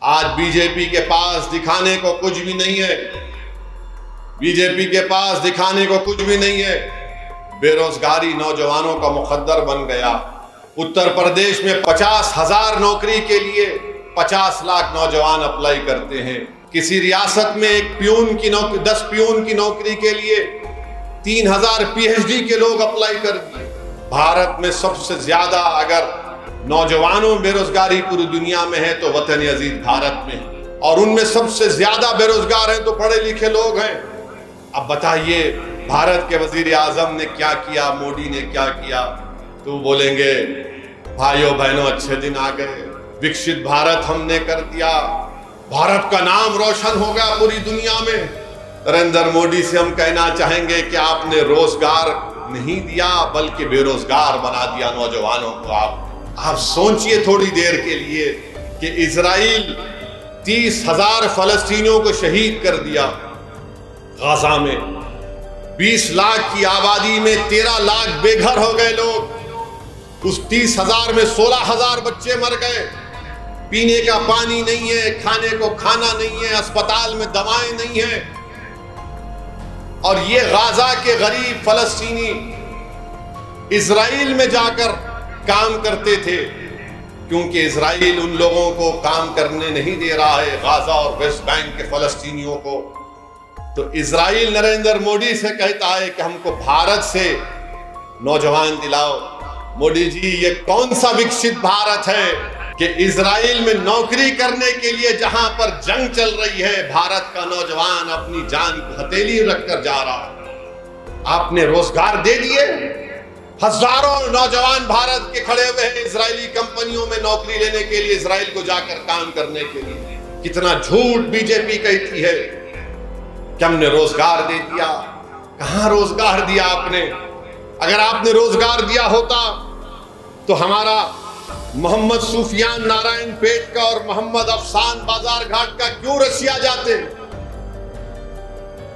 आज बीजेपी के पास दिखाने को कुछ भी नहीं है। बीजेपी के पास दिखाने को कुछ भी नहीं है। बेरोजगारी नौजवानों का मुकद्दर बन गया। उत्तर प्रदेश में 50,000 नौकरी के लिए 50 लाख नौजवान अप्लाई करते हैं। किसी रियासत में एक प्यून की नौकरी 10 प्यून की नौकरी के लिए 3000 PhD के लोग अप्लाई कर दिए। भारत में सबसे ज्यादा अगर नौजवानों में बेरोजगारी पूरी दुनिया में है तो वतन अजीज भारत में है, और उनमें सबसे ज्यादा बेरोजगार हैं तो पढ़े लिखे लोग हैं। अब बताइए भारत के वजीर आजम ने क्या किया, मोदी ने क्या किया? तो बोलेंगे भाइयों बहनों अच्छे दिन आ गए, विकसित भारत हमने कर दिया, भारत का नाम रोशन होगा पूरी दुनिया में। नरेंद्र मोदी से हम कहना चाहेंगे कि आपने रोजगार नहीं दिया बल्कि बेरोजगार बना दिया नौजवानों को। आप सोचिए थोड़ी देर के लिए कि इजराइल 30,000 फलस्तीनियों को शहीद कर दिया गाजा में। 20 लाख की आबादी में 13 लाख बेघर हो गए लोग। उस 30,000 में 16,000 बच्चे मर गए। पीने का पानी नहीं है, खाने को खाना नहीं है, अस्पताल में दवाएं नहीं है। और ये गाजा के गरीब फलस्तीनी इजराइल में जाकर काम करते थे, क्योंकि इजराइल उन लोगों को काम करने नहीं दे रहा है, गाजा और वेस्ट बैंक के फलस्तीनियों को। तो इजराइल नरेंद्र मोदी से कहता है कि हमको भारत से नौजवान दिलाओ। मोदी जी, ये कौन सा विकसित भारत है कि इजराइल में नौकरी करने के लिए जहां पर जंग चल रही है, भारत का नौजवान अपनी जान को हथेली रखकर जा रहा है। आपने रोजगार दे दिए। हजारों नौजवान भारत के खड़े हुए हैं इजरायली कंपनियों में नौकरी लेने के लिए, इजराइल को जाकर काम करने के लिए। कितना झूठ बीजेपी कहती है कि हमने रोजगार दे दिया। कहां रोजगार दिया आपने? अगर आपने रोजगार दिया होता तो हमारा मोहम्मद सुफियान नारायण पेट का और मोहम्मद अफसान बाजार घाट का क्यों रशिया जाते?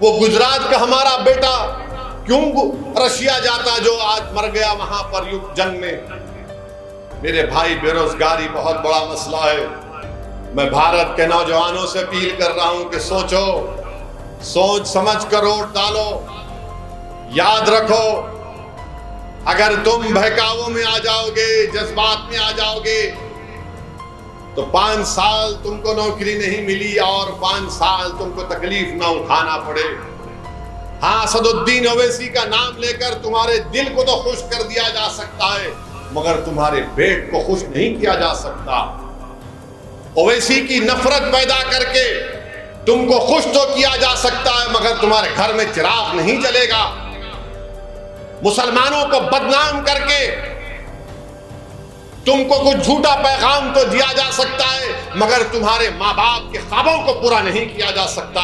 वो गुजरात का हमारा बेटा क्यों रशिया जाता जो आज मर गया वहां पर युद्ध जंग में? मेरे भाई, बेरोजगारी बहुत बड़ा मसला है। मैं भारत के नौजवानों से अपील कर रहा हूं कि सोचो, सोच समझ कर वोट डालो। याद रखो, अगर तुम बहकावों में आ जाओगे, जज्बात में आ जाओगे, तो 5 साल तुमको नौकरी नहीं मिली और 5 साल तुमको तकलीफ ना उठाना पड़े। हाँ, असदुद्दीन ओवैसी का नाम लेकर तुम्हारे दिल को तो खुश कर दिया जा सकता है, मगर तुम्हारे पेट को खुश नहीं किया जा सकता। ओवैसी की नफरत पैदा करके तुमको खुश तो किया जा सकता है, मगर तुम्हारे घर में चिराग नहीं जलेगा। मुसलमानों को बदनाम करके तुमको कुछ झूठा पैगाम तो दिया जा सकता है, मगर तुम्हारे माँ बाप के ख्वाबों को पूरा नहीं किया जा सकता।